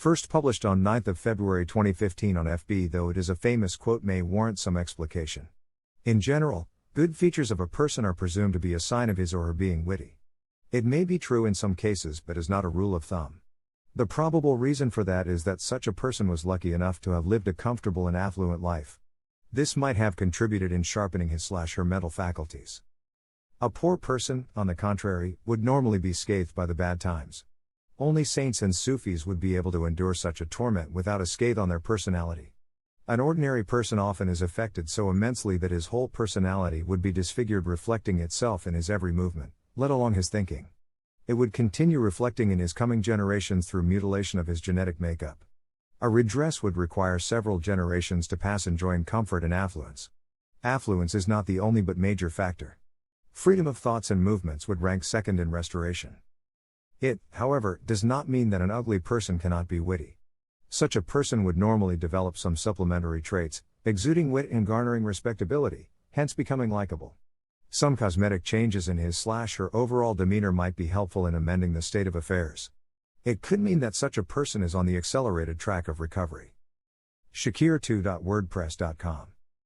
First published on 9th of February 2015 on FB, though it is a famous quote, may warrant some explication. In general, good features of a person are presumed to be a sign of his or her being witty. It may be true in some cases but is not a rule of thumb. The probable reason for that is that such a person was lucky enough to have lived a comfortable and affluent life. This might have contributed in sharpening his/her mental faculties. A poor person, on the contrary, would normally be scathed by the bad times. Only saints and Sufis would be able to endure such a torment without a scathe on their personality. An ordinary person often is affected so immensely that his whole personality would be disfigured, reflecting itself in his every movement, let alone his thinking. It would continue reflecting in his coming generations through mutilation of his genetic makeup. A redress would require several generations to pass enjoying comfort and affluence. Affluence is not the only but major factor. Freedom of thoughts and movements would rank second in restoration. It, however, does not mean that an ugly person cannot be witty. Such a person would normally develop some supplementary traits, exuding wit and garnering respectability, hence becoming likable. Some cosmetic changes in his/her overall demeanor might be helpful in amending the state of affairs. It could mean that such a person is on the accelerated track of recovery. Shakir2.wordpress.com